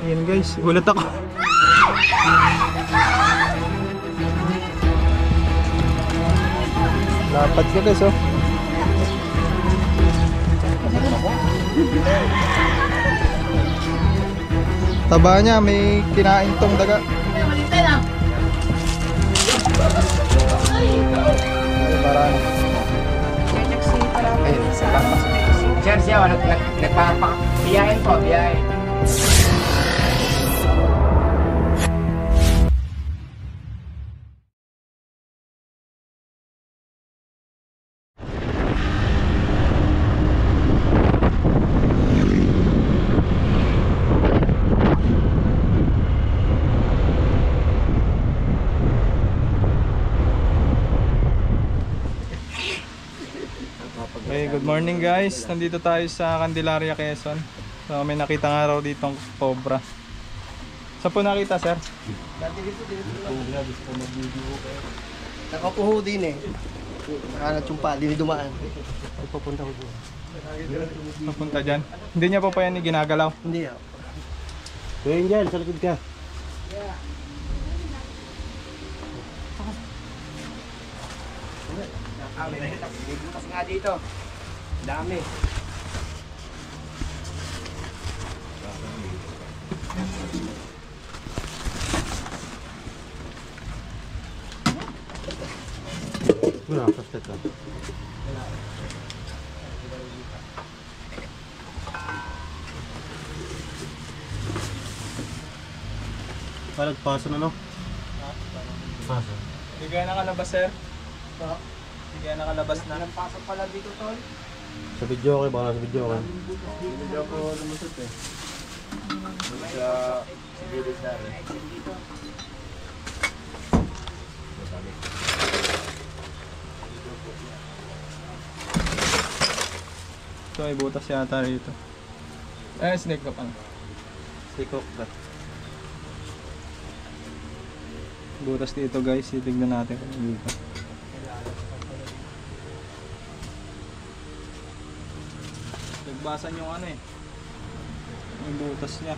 Ayan guys, gulat ako. Lapad ka guys oh. Taba niya, may kinain tong daga. Parang Sir, siya, nagpapabiyahin po, biyahin. Okay, good morning guys. Nandito tayo sa Candelaria, Quezon. So may nakita nga raw ditong cobra. Saan po nakita, sir? Nakapuho din eh. Nakalat yung pa, din dumaan. Pupunta ko doon. Papunta dyan. Hindi niya po pa yan ginagalaw. Hindi ah. Kuya dyan, sa likod ka. May butas nga dito. Dami. Wala, kastet ka. Palagpaso na no? Paso. Hindi kaya nakalabas, sir? Hindi kaya nakalabas na. Walang pasok pala dito, tol. Sa video ko, baka sa video ko. Hindi ako lumusot eh. Sa gilid na rin. So may butas yata rito. Snake ka pa. Sikok ka. Butas dito guys, titignan natin kung dito. Nagbasan yung ano eh. Yung butas niya.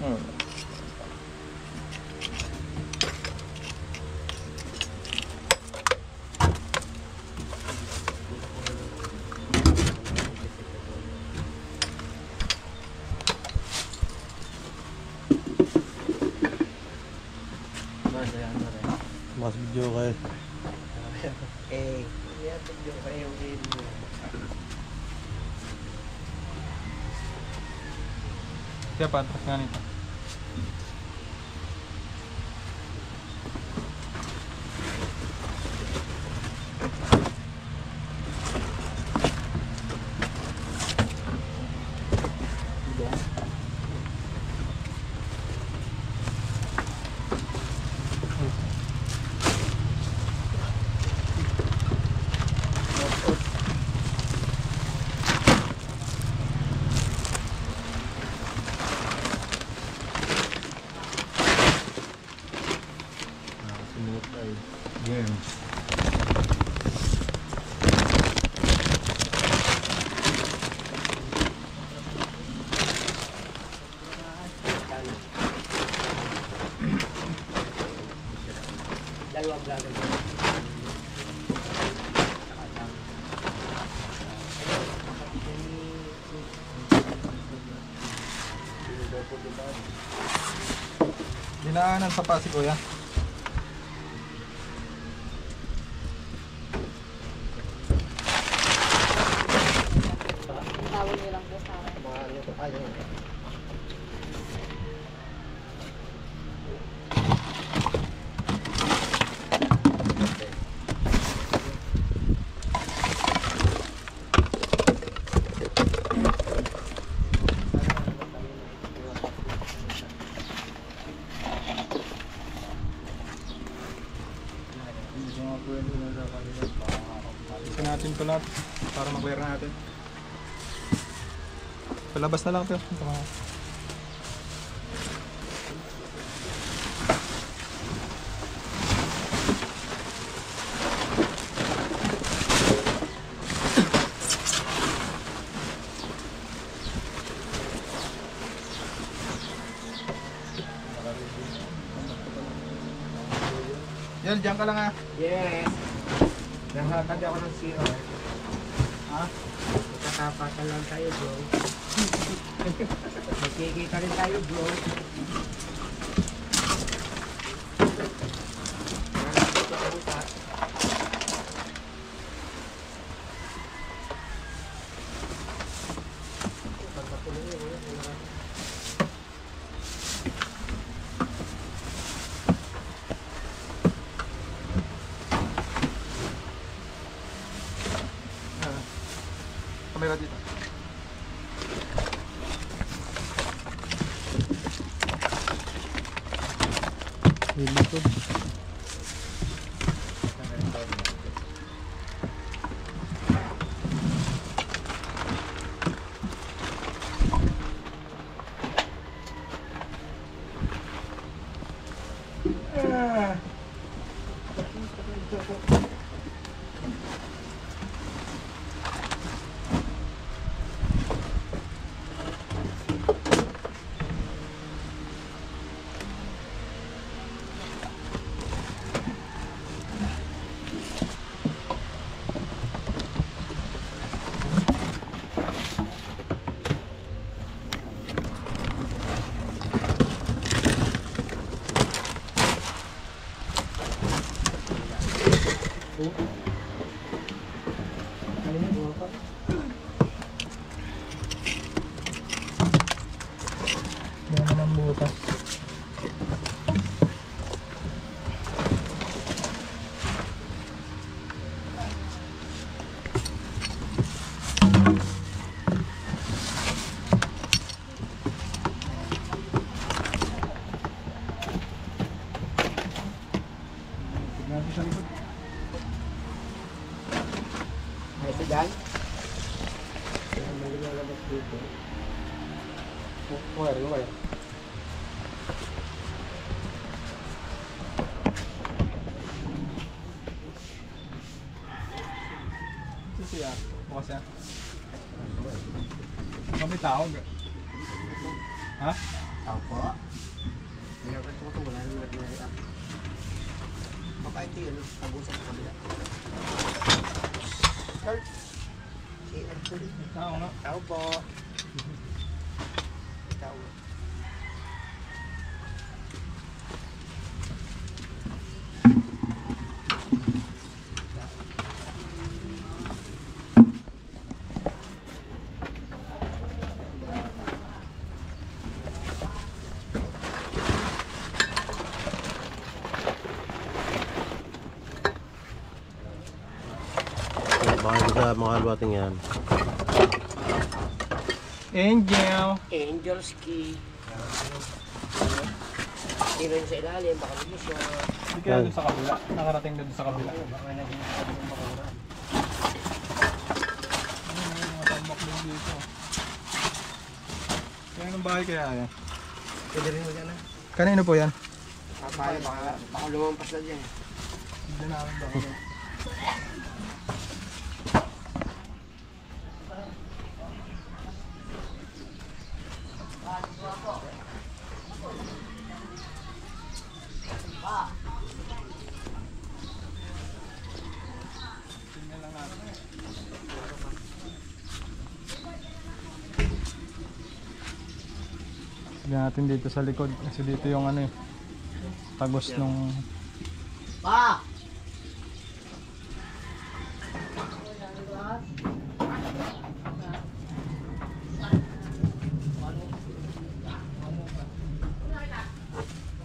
Oh. Mas video kayo. Video kayo yung video. Kaya patras nga nito. Games. Dalawang vlogger. Dinaanan sa pa si kuya. Isa natin ito lahat para mag-clear natin. Palabas na lang ito. Yan, dyan ka lang ha. Yes. Nakakad ako ng zero. Ha? Kakapatan lang tayo, bro. Magkikita rin tayo, bro. Kamera dito. Lilikod. Yan naman butas. Tignan sa likod. Ay, ito dyan. Wire. Ito siya. Bukas yan. Kami tao. Ha? Tao po. Hindi ako ito. Wala nang natin. Baka ito yun. Pag-usap sa kabila. Sir. Tao nga. Tao po. Tao. Baka sa mga alwating yan. Angel. Angel's key. Tira yun sa ilalim. Baka lumis siya. Hindi kaya doon sa kabila. Nakarating doon sa kabila. Baka naging makura. Mga tambak din dito. Kaya ng bahay kaya yan? Pwede rin mo dyan ah. Kanino po yan? Papayo. Baka lumampas na dyan. Hindi namin ba? Tingnan lang natin. Tignan natin dito sa likod kasi dito yung ano eh tagos nung Pa!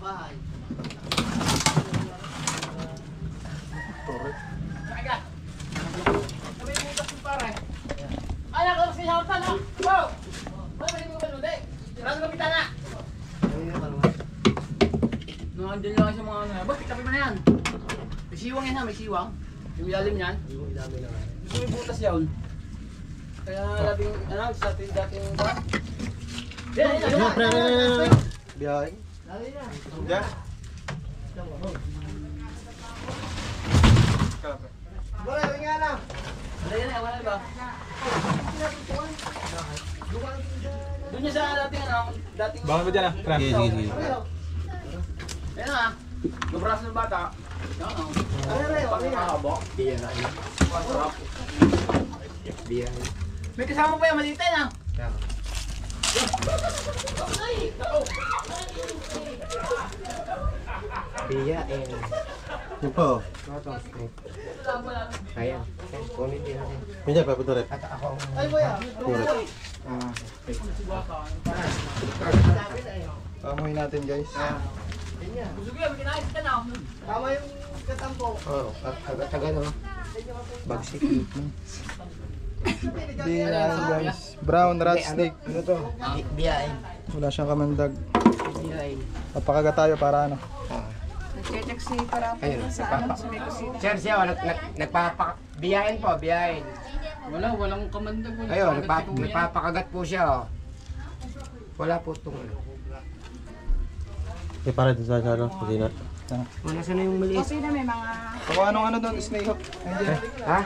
Bahay. Anak ko si Hautan ha. Wow. Wala ba yung balode? Rasa ko bitana. Nandiyan lang sa mga ano. Bakit tabi mo na yan? May siwang yan ha, may siwang. Yung ilalim niyan. Yung ilalim na nga. Gusto mo yung butas yun. Kaya labing, ano, sa ating dating ba? Yan. Biyahe. Lali na. Diyan? Wala, yung nga na. Wala yan, wala ba? Doon niya sa dating ano, dating... Bangon mo dyan ah, Fran. Sige. Ayan na. Yung braso ng bata. Yan o. Pagkakabok. Biya na yun. Masarap. Biya. May kasama pa yung maliit na. Biya Yung pa, oh. Ayan. Kunin din natin. Minyan, papunta rin. At ako. Correct. Pamuhin natin guys. Gusto ko yan, kinain ka na. Tama yung katampo. Oo. Taga no. Bagsik. Hindi na guys. Brown rat snake. Ano to? Biyain. Wala siyang kamandag. Biyain. Papakagat tayo para ano. Nag-check si para Ayun, sa ano, sa may kusina. Sir, siya, biyain po, biyain. Walang kamandag. Ayun, nagpapakagat po siya, oh. Wala po itong ano. Eh, para dito sa ano, kusina. Nasa na yung maliit? Kusina may mga... Kung anong ano doon, snake hook. Ayun. Ha?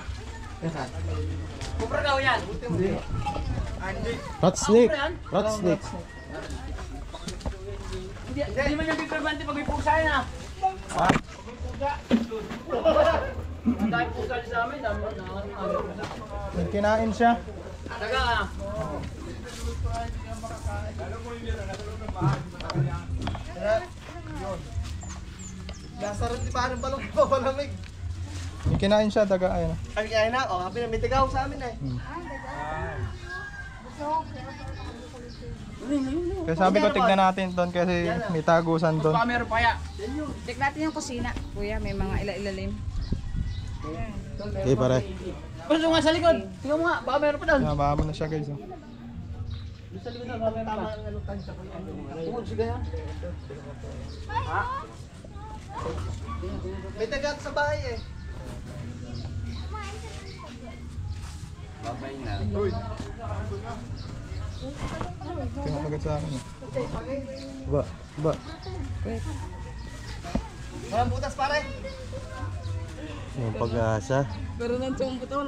Nasaan? Kupra daw yan. Rat snake! Rat snake! Hindi man yung bigkarbante pag may pusa yan ah. Ang dahil pusa sa amin. Kinain siya. Taga ah. Nasa rin parang balong pa palamig. May kinain siya, daga ayun. Ay, kaya na, oh, may tigaw sa amin eh. Kaya sabi ko tignan natin doon kasi may tagusan doon. Baka meron pa ya. Check natin yung kusina. Kuya, may mga ilalim. Eh, pare. Gusto nga sa likod. Tingnan mo nga, baka meron pa doon. Nababa na siya guys. Oh. Sa likod na, baka meron pa. Tungod siya ganyan. May tagat sa bahay eh. Babay na. Pinakagat sa akin. Ba, ba. Walang butas pare. Yung pag-asa. Pero nang tumbo to,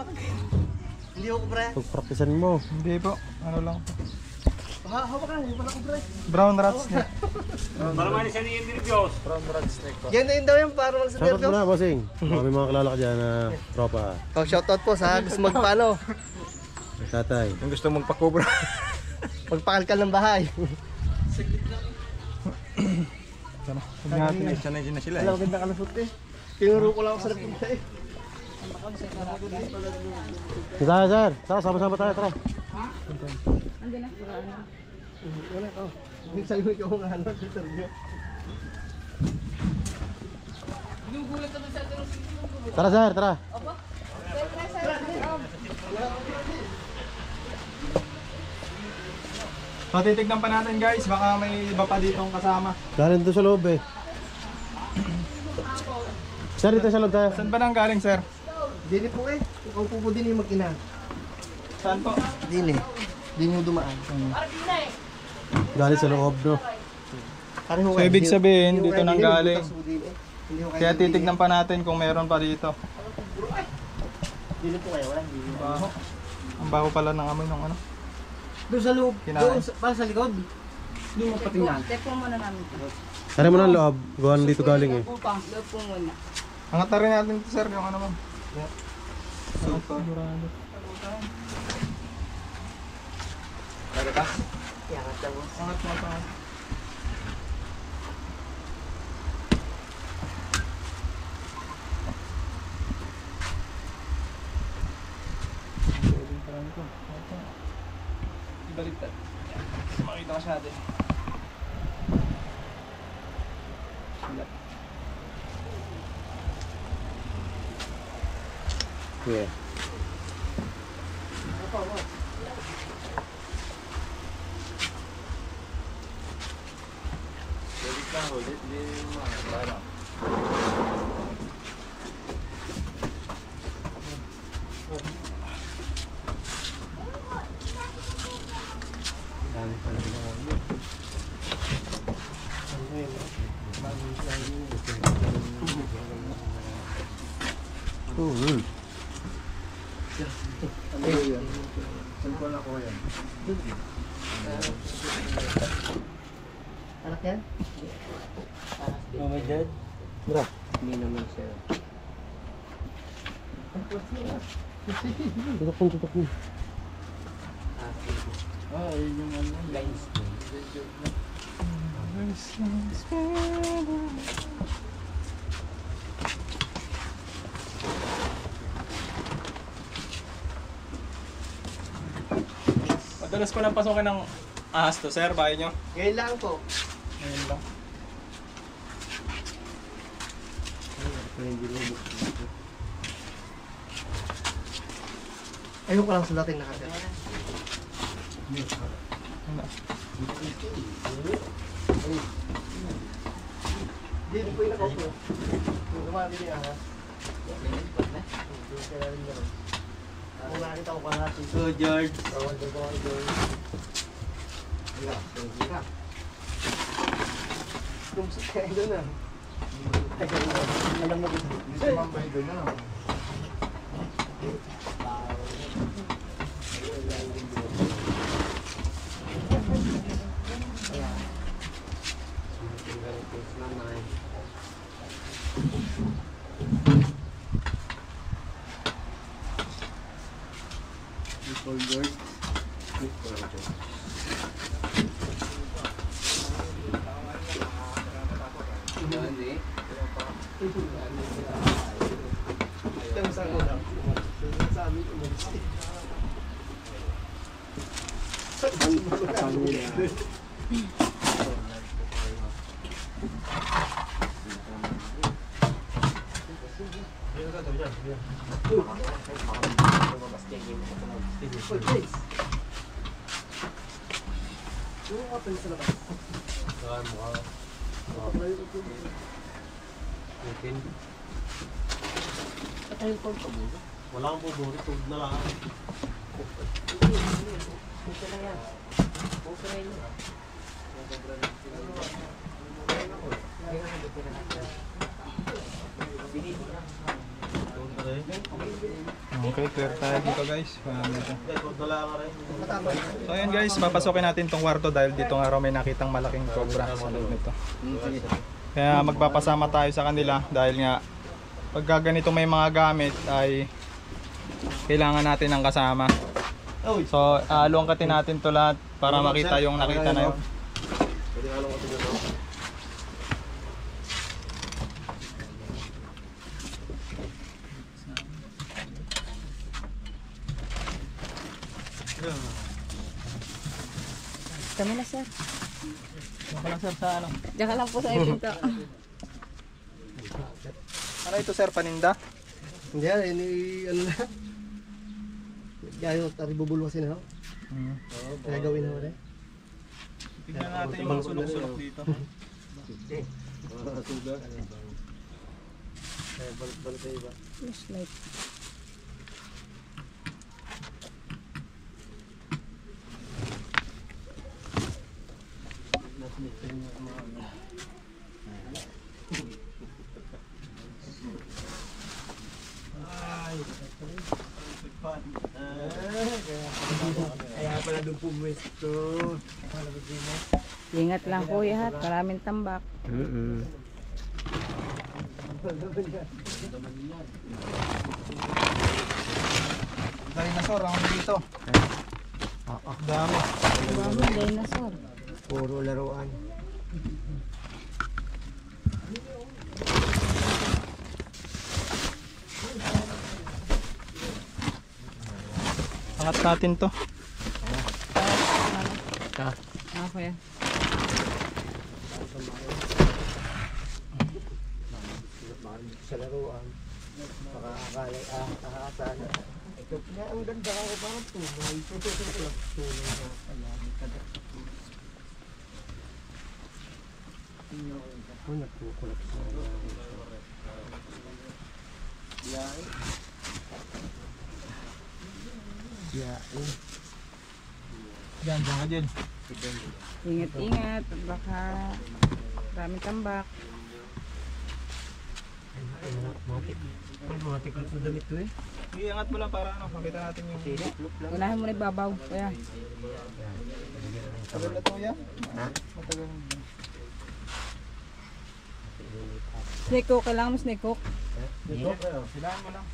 Hindi ako pre. Pagpraktisan mo. Hindi po, ano lang po. Hawak ka, hindi pala ko pre. Brown rat snake. Yan na yun daw yung para lang sa Shoutout mo nervyos. na, bossing. Baka may mga kilala ka dyan na tropa. Oh, shoutout po sa gusto magpano. Tatay. Kung gusto magpakobra. Magpakalkal ng bahay. Sana, huwag natin. Sanay na sila Wala, maganda ka na suot eh. Tinuro ko lang ako sa lapit eh. Tara, sir. Tara, sama-sama tayo, tara. Andun na. Para ano. Wala ko. Hindi sa iyo yung ano, sa interview. Tara, sir, tara. So titignan pa natin guys, baka may iba pa ditong kasama. Galing doon sa loob eh. Sir, dito sa loob tayo. Saan ba nang galing sir? Dili po eh. Ikaw po din yung mag-ina. Saan po? Dili. Dili mo dumaan. Galing sa loob, no? So ibig sabihin, dito nang galing. Kaya titignan pa natin kung meron pa dito. Dili po kayo, wala. Dili. Baho. Ang baho pala ng amoy ng ano. Doon sa loob. Kinain. Doon para sa likod. Doon mo patingnan. Check po muna namin. Tara mo ng loob. Gawa dito galing eh. Loob po muna. Angat na rin natin ito sir, yung ano mo. Angat pa. Sigurado. Lagi ka? Angat mo pa. Baliktad. Makita ka siya natin. Yeah. Anak yan? Oh my God. Bra. Hindi naman siya. Tutok mo. Yun yung ano. Lines. Madalas ko lang pasukin ng ahas to, sir. Bahay nyo. Ngayon lang po. Ngayon lang. Ayoko lang sulatin na kagad. Hindi po yung nakaupo. Lumaki din ahas. Kung nakita ko kalahati. So, George. Tawag ko kay George. Hira. Tumsot kayo doon ah. Alam mo dito. Dito mambay doon ah. People George. Wala kang pabori, tugod na lang. Okay, clear tayo dito guys. Tugod na lang rin. So ayun guys, papasukin natin tong kwarto dahil dito nga raw may nakitang malaking cobra sa loob nito. Kaya magpapasama tayo sa kanila dahil nga pagka ganito may mga gamit ay kailangan natin ng kasama. So luwangkatin natin to lahat para makita yung nakita na yun. Pwede nga lang ako dito. Kami na, sir. Baka lang sir sa ano. Diyan ka lang po sa ipinto. Ano ito sir, paninda? Hindi yan, ano na. Gayo, tari bubulwasin na. Kaya gawin na rin. Tignan natin yung sulok-sulok dito. Sugar. Kaya balik sa iba. Flashlight. Kaya pala doon pumwesto. Ingat lang kuya, maraming tambak. Dinosaur ang dito. Dami. Maraming dinosaur. Puro laruan. Angat natin to. Ah, kuya. Sa laruan. Baka akala ahaasan. Ito nga ang ganda ako parang tunay. Tunay na pala. Ako nagkukulap sa Yan, dyan ka dyan. Ingat-ingat, baka maraming tambak. mga tikot na damit ko eh. Iangat mo lang para ano, makita natin yung... Unahin mo na ibabaw, kuya. Tagal na to yan? Ha? Matagal na. Snake hook, kailangan mo snake hook. Silahan mo lang.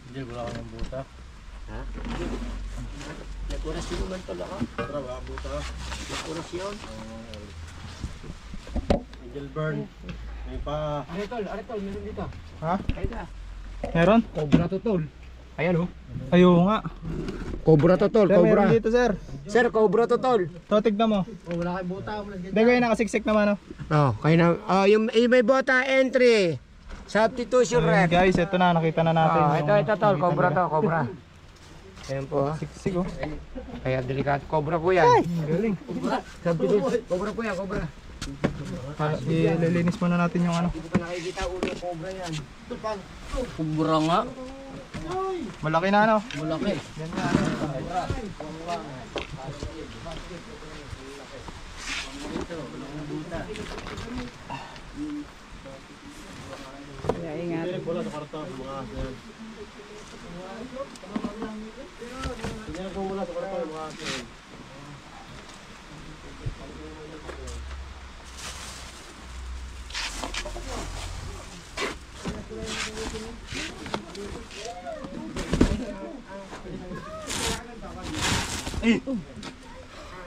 Hindi, wala ko ng buta. Ha? Nagkurasyon naman pala ka. Tara, wala ang buta. Nagkurasyon. Angel burn. May pa. Aretol, meron dito. Ha? Ay ka. Meron? Cobra to tol. Ayan oh. Ayaw nga. Cobra to tol, Sir, meron cobra. dito sir. Sir, cobra to tol. To, tignan mo. Oh, wala kay buta. Hindi kayo nakasiksik naman oh. Oh, kayo na. Oh, yung may bota entry. Substitution Ayun, rep. guys, ito na, nakita na natin. Oh, yung- ito tol, cobra to, cobra. Ayan po. ah. Siksik oh. Kaya delikado. Cobra po yan. Galing. Substitution. Cobra po yan, cobra. Ililinis muna natin yung ano. Hindi ko pa nakikita ulo yung cobra yan. Kubra nga. Malaki na ano. Malaki. Ganyan. Kaya ingat. Wala sa kwarto. Mga aso yan. Hindi ko mula sa kwarto. Mga aso yan.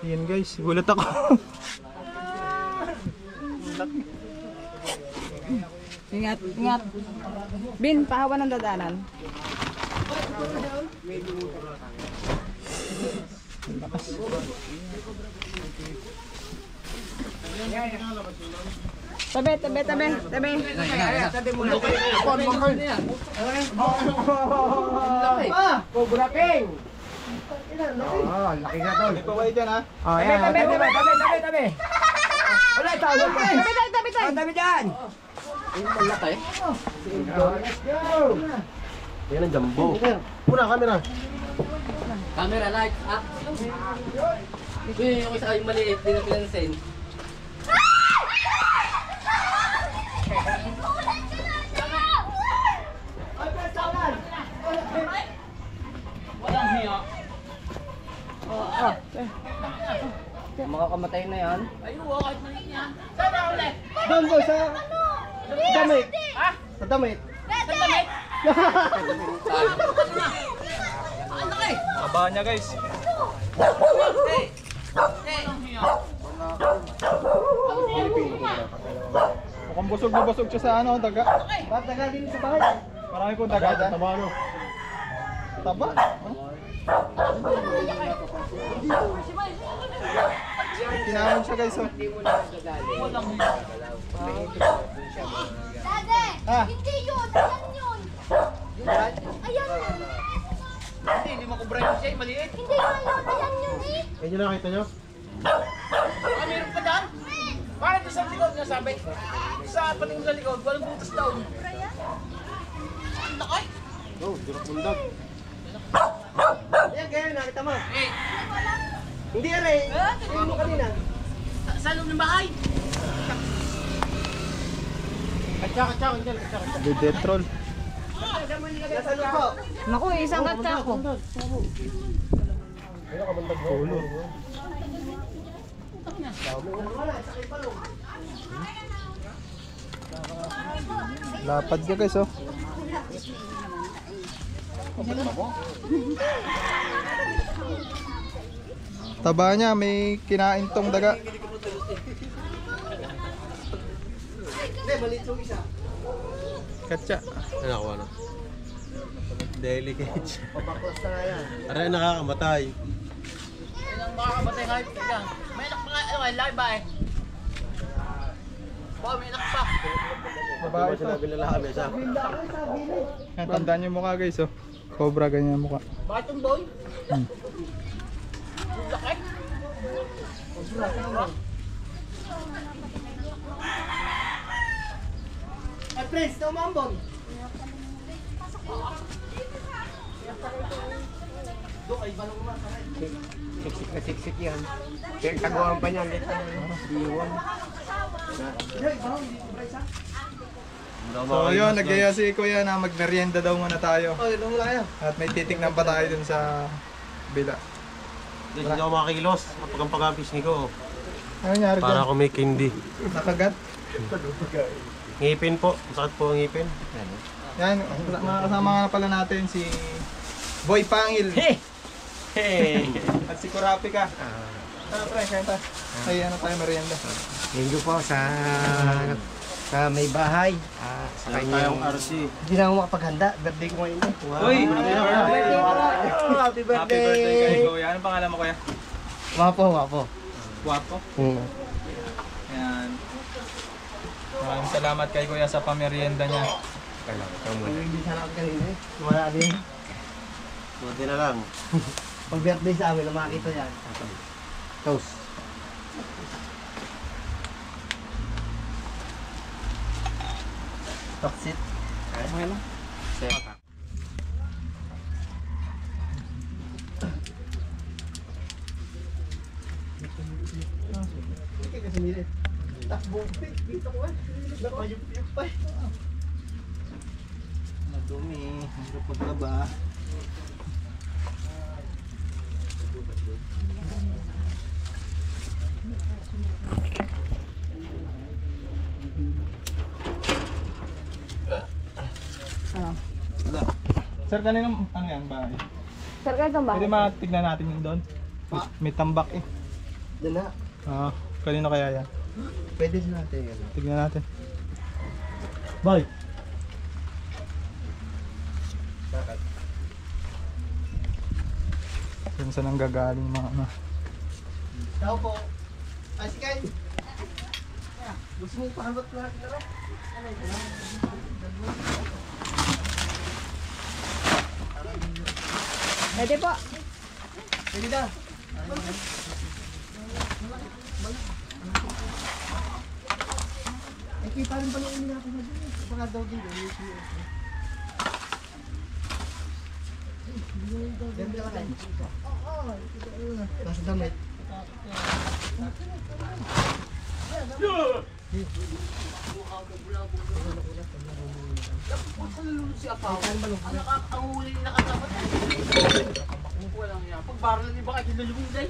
Yan guys, gulat ako. Ingat, ingat. Bin, pahawa ng dadanan. Tabi, tabi, tabi, tabi. Cobra King! Oh, laki na tol. May paway dyan ha. Oh, yan. Tabi. Wala, tawag pa. Tabi, tabi, tabi, tabi. Tabi dyan. Malaki. Let's go. Yan ang jumbo. Muna, camera. Camera light up. Yung isa yung maliit, din na pinansin. Walang hiya. Makakamatay na yan. Ayun, kahit maliit yan. Doon po sa damit. Sa damit. Ang laki. Aba niya guys. Walang hiya. Mukhang busog na busog siya sa ano, daga. Ba't tagal din sa bahay? Marami pong daga dyan. Taba, ano? Taba. Kinain siya guys oh. Walang hiya. Dade! Ah. Hindi yun! Ayan yun! Ayan yun! Hindi, hindi makubra yung siya, maliit. Hindi nga yun! Ayan yun eh! Yan yung nakita nyo? Ah, meron pa dyan? Bakit sa likod nga sabi? Sa pating sa likod, walang butas daw. Ang laki. Oh, dirok mundag. Ayan, kaya nakita mo. Eh, Hindi yan eh. Tingin mo kanina. sa loob ng bahay. Katsa, Angel. Dedetrol. Nasa lupo. Naku, isang katsa ko. Ulo. Lapad niya guys oh. Taba niya, may kinain tong daga. Hindi, maliit yung isa. Katsa. Ay, nakuha na. Delicate. Pabaklas na nga yan. Aray, nakakamatay. Yan ang makakabatay nga ito yan. May anak pa nga, ano nga, laki ba eh? Baka may anak pa. Babae to. Sinabi nila kami sa... Yan, tandaan yung mukha guys oh. Cobra ganyan ang mukha. Bakit yung boy? Hmm. Ang laki. Ay, Prince, ito umambon. Siksik na siksik yan. Kaya taguan pa niyan. Iwan. So yun, nagyaya si Kuya na magmerienda daw muna tayo. Oh, yun lang yan. At may titignan pa tayo dun sa bila. Hindi ako makakilos kapag ang pag-ampis ni ko. Ano nangyari Para dyan? ako may candy. Nakagat? Ngipin po. Sakit po ang ngipin. Yan, mga kasama nga pala natin si Boy Pangil. At si Kurapika. Tara pre, kain tayo. Ay, ano tayo, merienda. Thank you po sa may bahay. Sa kanyang RC. hindi na ako makapaghanda. Birthday ko ngayon. Wow. Uy! Happy Happy birthday kay Kuya. Anong pangalan mo, Kuya? Wapo, wapo. Guwapo. Yan. Maraming salamat kay Kuya sa pamerienda niya. Hindi sana ako kanina eh. Wala din. Buti na lang. Pag birthday sa amin, makakita yan. Toast. Toksit. Okay lang. Takbo. Dito ko eh. Nakayup-yup pa eh. Madumi. Hirap paglaba. Ano? Sir, kanina ano yan ba? Sir, ganito ba? Pwede matignan natin yung doon. May tambak eh. Doon na. Kanino kaya yan? Pwede din natin yan. Tignan natin. Bye! Yan saan ang gagaling mga ano. Tao po. Ay, si Kyle. Gusto mo pahalot lahat na rin? Pwede po. Pwede na. Eh, kita rin pala ulit ako na dun. Baka daw din. Ganda ka tayo. Nasa damit. Si Apaw. Ang huli na nakatapat. Walang yan. Pag barrel, di ba kayo kilulubing day?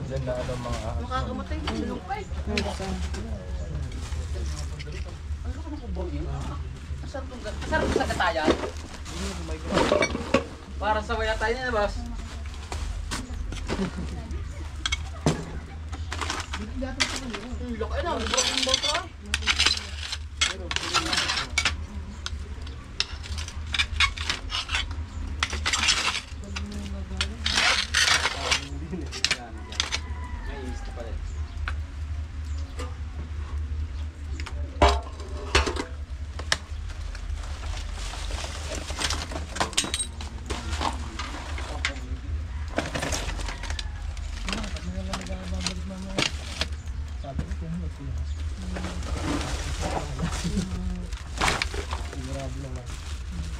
Diyan na ano mga Nakakamatay. Silong pa eh. Ano ka na po yun? Asar sa katayan? Para sa waya tayo na, boss. Ilok ay na, librang ang bata.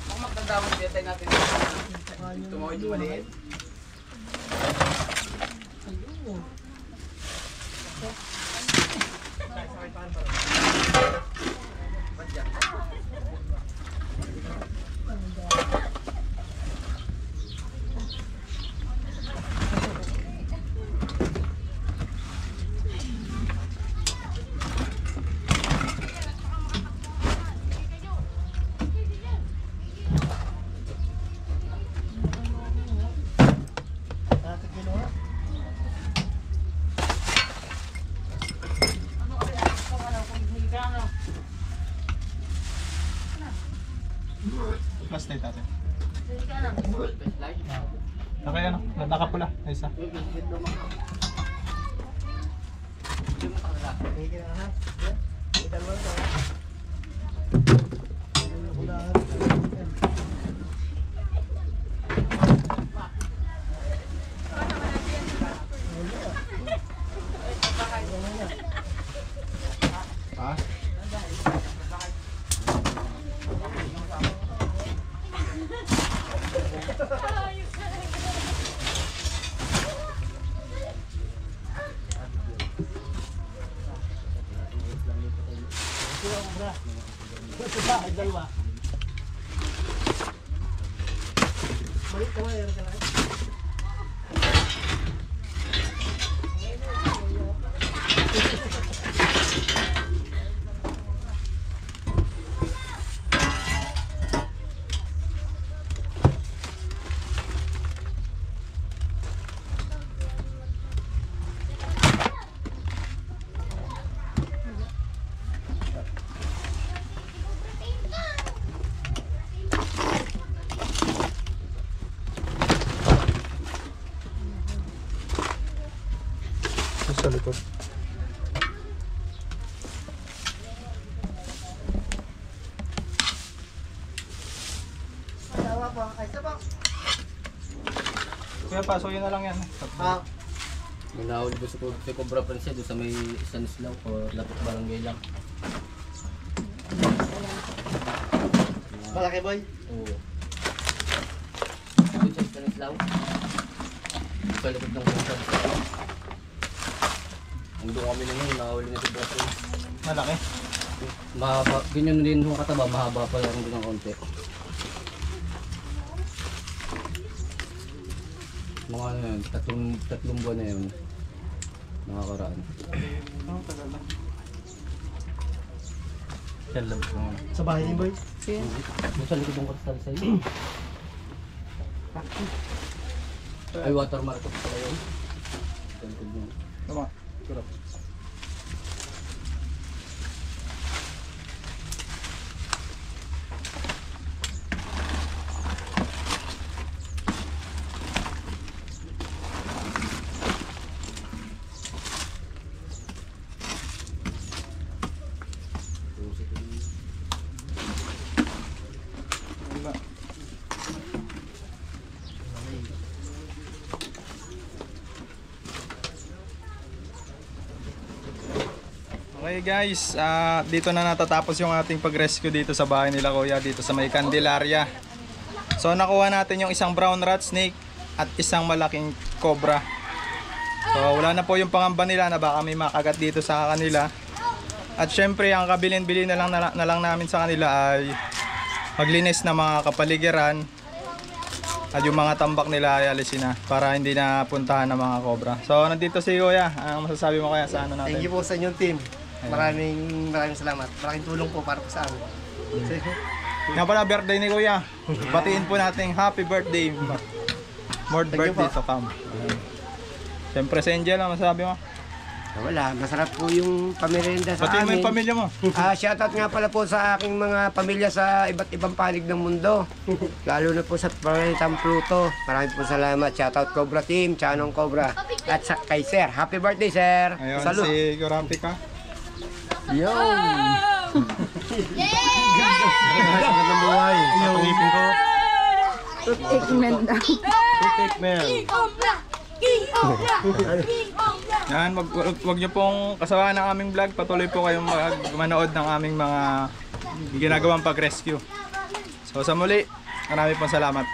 Kung magtandaan mo tayo natin. Tumawid yung maliit. Plus tayo natin. Nakaya ano? Nakapula. Ay isa. Ah? Kaya pasukin na lang yan. Ha? May nahuli doon sa Cobra Prince doon sa may Stanislaw o lapit barangay lang. Malaki boy? Oo. Doon sa Stanislaw. Sa likod ng Cobra. Ang doon kami na yun, nahuli na Cobra Prince. Malaki. Mahaba, ganyan din yung kataba, mahaba pa lang din ng konti. Mga ano yun, tatlong buwan na yun. Nakakaraan. Oh, tagal na. Talab ko. Sa bahay ni boy? Doon sa likod ng kristal sa iyo. Ay, watermark ko pala yun. Sa likod mo. Tama. Kurap. Wala. Okay guys, dito na natatapos yung ating pag-rescue dito sa bahay nila Kuya, dito sa may Candelaria. So nakuha natin yung isang brown rat snake at isang malaking cobra. So wala na po yung pangamba nila na baka may makagat dito sa kanila. At syempre ang kabilin-bilin na lang namin sa kanila ay maglinis na mga kapaligiran at yung mga tambak nila ay alisin na para hindi na puntahan ng mga cobra. So nandito si Kuya, anong masasabi mo kaya sa ano natin? Thank you po sa inyong team. Maraming salamat. Malaking tulong po para po sa amin. Nga pala birthday ni Kuya. Batiin po natin happy birthday. More Thank you birthday po. to come. Siyempre si Angel, ano masasabi mo? Wala, masarap po yung pamerienda sa Batiin mo amin. yung pamilya mo. Shoutout nga pala po sa aking mga pamilya sa iba't ibang panig ng mundo. Lalo na po sa Planetang Pluto. Maraming po salamat. Shoutout Cobra Team, Chanong Cobra. At sa kay Sir. Happy birthday, Sir! Ayun, Salud! si Gurapi ka. Yo! Magandang buhay. Sa pangipin ko. Ikmen daw. Take man. King Cobra! King Cobra! King Cobra! Yan, wag nyo pong kasawaan ng aming vlog. Patuloy po kayong manood ng aming mga ginagawang pag-rescue. So sa muli, marami pong salamat.